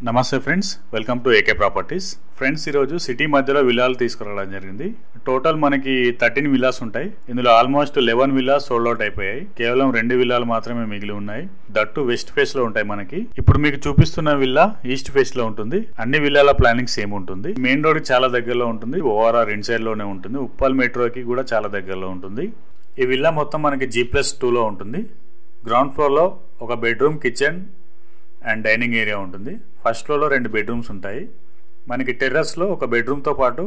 నమస్తే friends, welcome to AK properties. Friends, ఈరోజు city మధ్యలో విల్లాలు తీసుకురావడం జరిగింది. టోటల్ మనకి 13 విల్లాస్ ఉంటాయి. ఇందులో ఆల్మోస్ట్ 11 విల్లాస్ సోల్డ్ అవుట్ అయిపోయాయి. కేవలం 2 విల్లాలు మాత్రమే మిగిలి ఉన్నాయి. దట్టు వెస్ట్ ఫేస్ లో ఉంటాయి మనకి. ఇప్పుడు మీకు చూపిస్తున్న విల్లా ఈస్ట్ ఫేస్ లో ఉంటుంది. అన్ని విల్లాల ప్లానింగ్ సేమ్ ఉంటుంది. మెయిన్ రోడ్ చాలా దగ్గరలో ఉంటుంది. ఓఆర్ఆర్ ఇన్సైడ్ లోనే ఉంటుంది. ఉప్పల్ మెట్రోకి కూడా చాలా దగ్గరలో ఉంటుంది. ఈ విల్లా మొత్తం మనకి G+2 లో ఉంటుంది. గ్రౌండ్ ఫ్లోర్ లో ఒక bedroom, kitchen and dining area ఉంటుంది. ఫస్ట్ ఫ్లోర్లో 2 బెడ్రూమ్స్ ఉంటాయి. మనకి టెర్రస్లో ఒక బెడ్రూమ్తో పాటు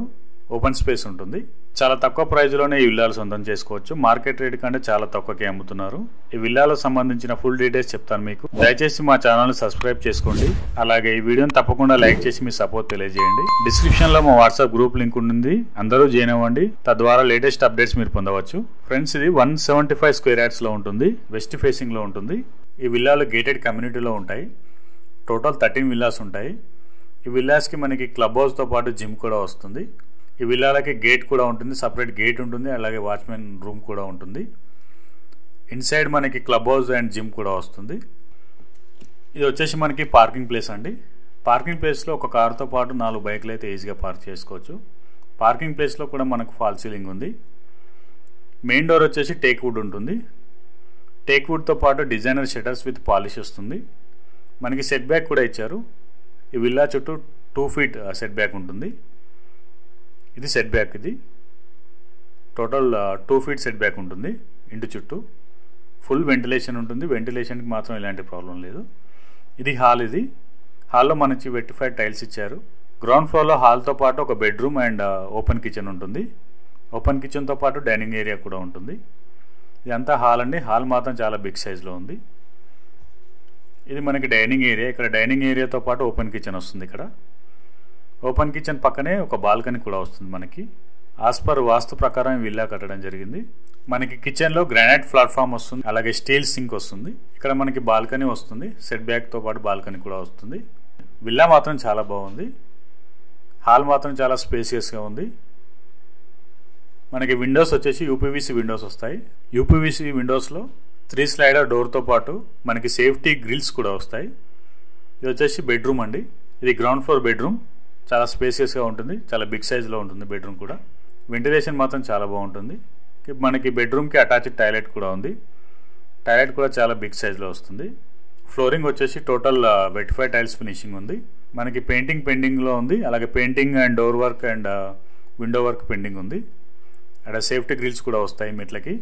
ఓపెన్ స్పేస్ ఉంటుంది. చాలా తక్కువ ప్రైజ్లోనే ఈ విల్లాలు సొంతం చేసుకోవచ్చు. మార్కెట్ రేట్ కంటే చాలా తక్కువకే అమ్ముతున్నారు. ఈ విల్లాలకు సంబంధించిన ఫుల్ డీటెయిల్స్ చెప్తాను మీకు. దయచేసి మా ఛానల్ని సబ్స్క్రైబ్ చేసుకోండి. అలాగే ఈ వీడియోని తప్పకుండా లైక్ చేసి మీ సపోర్ట్ తెలియజేయండి. డిస్క్రిప్షన్లో మా వాట్సాప్ గ్రూప్ లింక్ ఉంటుంది. అందరూ జాయిన్ అవ్వండి. తద్వారా లేటెస్ట్ అప్డేట్స్ మీరు పొందవచ్చు. ఫ్రెండ్స్, ఇది 175 స్క్వేర్ యార్డ్స్లో ఉంటుంది. వెస్ట్ ఫేసింగ్లో ఉంటుంది. ఈ విల్లాలు గేటెడ్ కమ్యూనిటీలో ఉంటాయి. టోటల్ 13 విల్లాస్ ఉంటాయి. ఈ విల్లాస్కి మనకి క్లబ్ హౌస్తో పాటు జిమ్ కూడా వస్తుంది. ఈ విల్లాలకి గేట్ కూడా ఉంటుంది. సపరేట్ గేట్ ఉంటుంది. అలాగే వాచ్మెన్ రూమ్ కూడా ఉంటుంది. ఇన్సైడ్ మనకి క్లబ్ హౌస్ అండ్ జిమ్ కూడా వస్తుంది. ఇది వచ్చేసి మనకి పార్కింగ్ ప్లేస్ అండి. పార్కింగ్ ప్లేస్లో ఒక కార్తో పాటు 4 బైక్లు అయితే ఈజీగా పార్క్ చేసుకోవచ్చు. పార్కింగ్ ప్లేస్లో కూడా మనకు ఫాల్ సీలింగ్ ఉంది. మెయిన్ డోర్ వచ్చేసి టేక్ వుడ్ ఉంటుంది. టేక్ వుడ్తో పాటు డిజైనర్ షట్టర్స్ విత్ పాలిష్ వస్తుంది. మనకి సెట్ బ్యాక్ కూడా ఇచ్చారు. ఈ విల్లా చుట్టూ 2 ఫీట్ సెట్ బ్యాక్ ఉంటుంది. ఇది సెట్ బ్యాక్. ఇది టోటల్ 2 ఫీట్ సెట్ బ్యాక్ ఉంటుంది. ఇంటి చుట్టూ ఫుల్ వెంటిలేషన్ ఉంటుంది. వెంటిలేషన్కి మాత్రం ఎలాంటి ప్రాబ్లం లేదు. ఇది హాల్. ఇది హాల్లో మనకి వెట్టిఫైడ్ టైల్స్ ఇచ్చారు. గ్రౌండ్ ఫ్లోర్లో హాల్తో పాటు ఒక బెడ్రూమ్ అండ్ ఓపెన్ కిచెన్ ఉంటుంది. ఓపెన్ కిచెన్తో పాటు డైనింగ్ ఏరియా కూడా ఉంటుంది. ఇదంతా హాల్ అండి. హాల్ మాత్రం చాలా బిగ్ సైజ్లో ఉంది. ఇది మనకి డైనింగ్ ఏరియా. ఇక్కడ డైనింగ్ ఏరియాతో పాటు ఓపెన్ కిచెన్ వస్తుంది. ఇక్కడ ఓపెన్ కిచెన్ పక్కనే ఒక బాల్కనీ కూడా వస్తుంది మనకి. యాజ్ పర్ వాస్తు ప్రకారం విల్లా కట్టడం జరిగింది. మనకి కిచెన్లో గ్రానైట్ ప్లాట్ఫామ్ వస్తుంది. అలాగే స్టీల్ సింక్ వస్తుంది. ఇక్కడ మనకి బాల్కనీ వస్తుంది. సెట్ బ్యాక్తో పాటు బాల్కనీ కూడా వస్తుంది. విల్లా మాత్రం చాలా బాగుంది. హాల్ మాత్రం చాలా స్పేసియస్గా ఉంది. మనకి విండోస్ వచ్చేసి యూపీవీసీ విండోస్ వస్తాయి. యూపీవీసీ విండోస్లో 3 స్లైడర్ డోర్తో పాటు మనకి సేఫ్టీ గ్రిల్స్ కూడా వస్తాయి. ఇది వచ్చేసి బెడ్రూమ్ అండి. ఇది గ్రౌండ్ ఫ్లోర్ బెడ్రూమ్. చాలా స్పేసియస్గా ఉంటుంది. చాలా బిగ్ సైజ్లో ఉంటుంది బెడ్రూమ్ కూడా. వెంటిలేషన్ మాత్రం చాలా బాగుంటుంది. మనకి బెడ్రూమ్కి అటాచ్డ్ టాయిలెట్ కూడా ఉంది. టాయిలెట్ కూడా చాలా బిగ్ సైజ్లో వస్తుంది. ఫ్లోరింగ్ వచ్చేసి టోటల్ వెట్టిఫైడ్ టైల్స్ ఫినిషింగ్ ఉంది. మనకి పెయింటింగ్ పెండింగ్లో ఉంది. అలాగే painting and door work and window work pending ఉంది. అక్కడ సేఫ్టీ గ్రిల్స్ కూడా వస్తాయి మెట్లకి.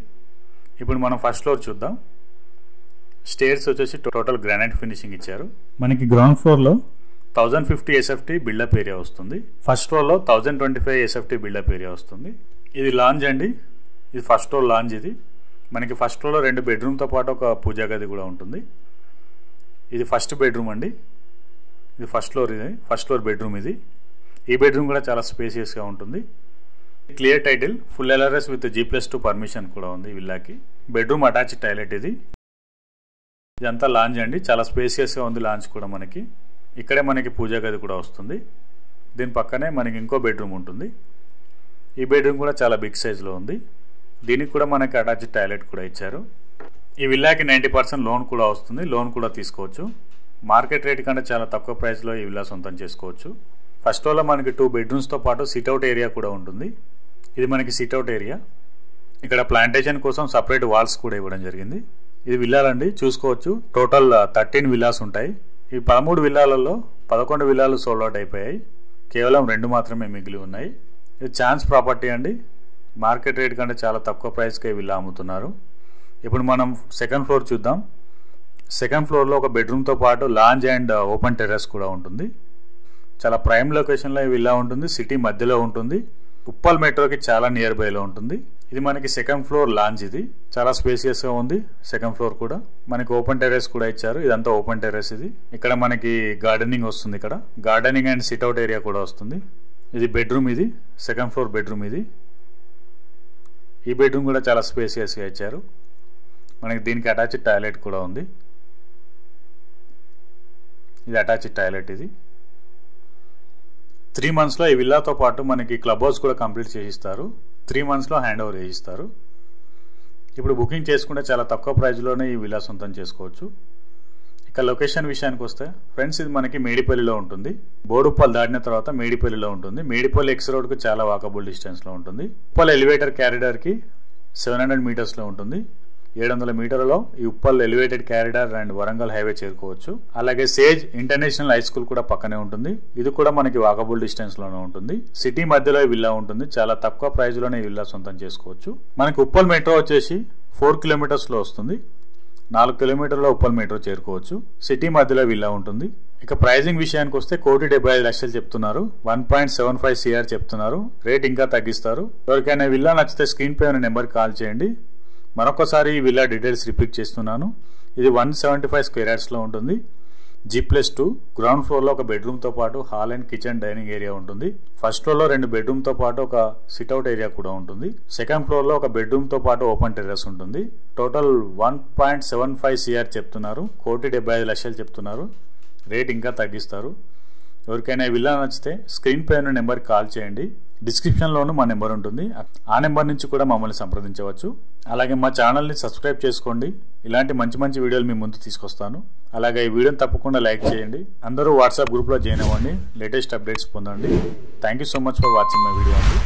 ఇప్పుడు మనం ఫస్ట్ ఫ్లోర్ చూద్దాం. స్టేర్స్ వచ్చేసి టోటల్ గ్రానైట్ ఫినిషింగ్ ఇచ్చారు. మనకి గ్రౌండ్ ఫ్లోర్లో 1050 SFT బిల్డప్ ఏరియా వస్తుంది. ఫస్ట్ ఫ్లోర్లో 1025 SFT బిల్డప్ ఏరియా వస్తుంది. ఇది లాంజ్ అండి. ఇది ఫస్ట్ ఫ్లోర్ లాంజ్. ఇది మనకి ఫస్ట్ ఫ్లోర్లో 2 బెడ్రూమ్తో పాటు ఒక పూజా గది కూడా ఉంటుంది. ఇది ఫస్ట్ బెడ్రూమ్ అండి. ఇది ఫస్ట్ ఫ్లోర్. ఇది ఫస్ట్ ఫ్లోర్ బెడ్రూమ్. ఇది ఈ బెడ్రూమ్ కూడా చాలా స్పేసియస్గా ఉంటుంది. Clear title, full LRS with G+2 permission కూడా ఉంది విల్లాకి. Bedroom attached toilet. ఇదంతా లాంజ్ అండి. చాలా స్పేసియస్గా ఉంది లాంజ్ కూడా మనకి. ఇక్కడే మనకి పూజా గది కూడా వస్తుంది. దీని పక్కనే మనకి ఇంకో బెడ్రూమ్ ఉంటుంది. ఈ బెడ్రూమ్ కూడా చాలా బిగ్ సైజ్లో ఉంది. దీనికి కూడా మనకి అటాచ్డ్ టాయిలెట్ కూడా ఇచ్చారు. ఈ విల్లాకి 90% లోన్ కూడా వస్తుంది. లోన్ కూడా తీసుకోవచ్చు. మార్కెట్ రేట్ కంటే చాలా తక్కువ ప్రైస్లో ఈ విల్లా సొంతం చేసుకోవచ్చు. ఫస్ట్ ఫ్లోర్లో మనకి 2 బెడ్రూమ్స్తో పాటు సిట్అవుట్ ఏరియా కూడా ఉంటుంది. ఇది మనకి సిట్అవుట్ ఏరియా. ఇక్కడ ప్లాంటేషన్ కోసం సపరేట్ వాల్స్ కూడా ఇవ్వడం జరిగింది. ఇది విల్లాలండి, చూసుకోవచ్చు. టోటల్ 13 విల్లాస్ ఉంటాయి. ఈ 13 విల్లాలలో 11 విల్లాలు సోల్డ్ అవుట్ అయిపోయాయి. కేవలం 2 మాత్రమే మిగిలి ఉన్నాయి. ఇది ఛాన్స్ ప్రాపర్టీ అండి. మార్కెట్ రేట్ కంటే చాలా తక్కువ ప్రైస్కే విల్లా అమ్ముతున్నారు. ఇప్పుడు మనం సెకండ్ ఫ్లోర్ చూద్దాం. సెకండ్ ఫ్లోర్లో ఒక బెడ్రూమ్తో పాటు లాంజ్ అండ్ ఓపెన్ టెర్రస్ కూడా ఉంటుంది. చాలా ప్రైమ్ లొకేషన్లో ఈ విల్లా ఉంటుంది. సిటీ మధ్యలో ఉంటుంది. ఉప్పల్ మెట్రోకి చాలా నియర్ బైలో ఉంటుంది. ఇది మనకి సెకండ్ ఫ్లోర్ లాంజ్. ఇది చాలా స్పేసియస్గా ఉంది. సెకండ్ ఫ్లోర్ కూడా మనకి ఓపెన్ టెర్రస్ కూడా ఇచ్చారు. ఇదంతా ఓపెన్ టెర్రస్. ఇది ఇక్కడ మనకి గార్డెనింగ్ వస్తుంది. ఇక్కడ గార్డెనింగ్ అండ్ సిట్అవుట్ ఏరియా కూడా వస్తుంది. ఇది బెడ్రూమ్. ఇది సెకండ్ ఫ్లోర్ బెడ్రూమ్. ఇది ఈ బెడ్రూమ్ కూడా చాలా స్పేసియస్గా ఇచ్చారు. మనకి దీనికి అటాచ్డ్ టాయిలెట్ కూడా ఉంది. ఇది అటాచ్డ్ టాయిలెట్. ఇది 3 మంత్స్లో ఈ విల్లాతో పాటు మనకి క్లబ్ హౌస్ కూడా కంప్లీట్ చేసిస్తారు. 3 మంత్స్లో హ్యాండ్ ఓవర్ చేయిస్తారు. ఇప్పుడు బుకింగ్ చేసుకుంటే చాలా తక్కువ ప్రైస్లోనే ఈ విల్లా సొంతం చేసుకోవచ్చు. ఇక లొకేషన్ విషయానికి వస్తే ఫ్రెండ్స్, ఇది మనకి మేడిపల్లిలో ఉంటుంది. బోడుప్పల్ దాటిన తర్వాత మేడిపల్లిలో ఉంటుంది. మేడిపల్లి ఎక్స్ రోడ్ కు చాలా వాకబుల్ డిస్టెన్స్ లో ఉంటుంది. ఉప్పల్ ఎలివేటర్ క్యారిడార్ కి 700 మీటర్స్ లో ఉంటుంది. 700 మీటర్లలో ఈ Uppal elevated corridor and Warangal highway చేరుకోవచ్చు. అలాగే సేజ్ ఇంటర్నేషనల్ హై స్కూల్ కూడా పక్కనే ఉంటుంది. ఇది కూడా మనకి వాకబుల్ డిస్టెన్స్ లోనే ఉంటుంది. సిటీ మధ్యలో ఈ విల్లా ఉంటుంది. చాలా తక్కువ ప్రైస్ లోనే ఈ విల్లా సొంతం చేసుకోవచ్చు. మనకి ఉప్పల్ మెట్రో వచ్చేసి 4 కిలోమీటర్స్ లో వస్తుంది. 4 కిలోమీటర్లో ఉప్పల్ మెట్రో చేరుకోవచ్చు. సిటీ మధ్యలో విల్లా ఉంటుంది. ఇక ప్రైజింగ్ విషయానికి వస్తే 1,75,00,000 చెప్తున్నారు. 1.75 CR చెప్తున్నారు. రేట్ ఇంకా తగ్గిస్తారు. ఎవరికైనా విల్లా నచ్చితే స్క్రీన్ పై ఉన్న నెంబర్కి కాల్ చేయండి. మరొకసారి ఈ విల్లా డీటెయిల్స్ రిపీట్ చేస్తున్నాను. ఇది 175 స్క్వేర్ యార్డ్స్ లో ఉంటుంది. G+2 గ్రౌండ్ ఫ్లోర్ లో ఒక బెడ్రూమ్ తో పాటు hall and kitchen dining area ఉంటుంది. ఫస్ట్ ఫ్లోర్ లో 2 బెడ్రూమ్ తో పాటు ఒక సిట్అవుట్ ఏరియా కూడా ఉంటుంది. సెకండ్ ఫ్లోర్ లో ఒక బెడ్రూమ్ తో పాటు ఓపెన్ టెర్రస్ ఉంటుంది. టోటల్ 1.75 CR చెప్తున్నారు. 1,75,00,000 చెప్తున్నారు. రేట్ ఇంకా తగ్గిస్తారు. ఎవరికైనా విల్లా నచ్చితే స్క్రీన్ పై ఉన్న నెంబర్కి కాల్ చేయండి. డిస్క్రిప్షన్లోనూ మా నెంబర్ ఉంటుంది. ఆ నెంబర్ నుంచి కూడా మమ్మల్ని సంప్రదించవచ్చు. అలాగే మా ఛానల్ని సబ్స్క్రైబ్ చేసుకోండి. ఇలాంటి మంచి మంచి వీడియోలు మీ ముందు తీసుకొస్తాను. అలాగే ఈ వీడియోని తప్పకుండా లైక్ చేయండి. అందరూ వాట్సాప్ గ్రూప్లో జాయిన్ అవ్వండి. లేటెస్ట్ అప్డేట్స్ పొందండి. Thank you so much for watching my video అండి.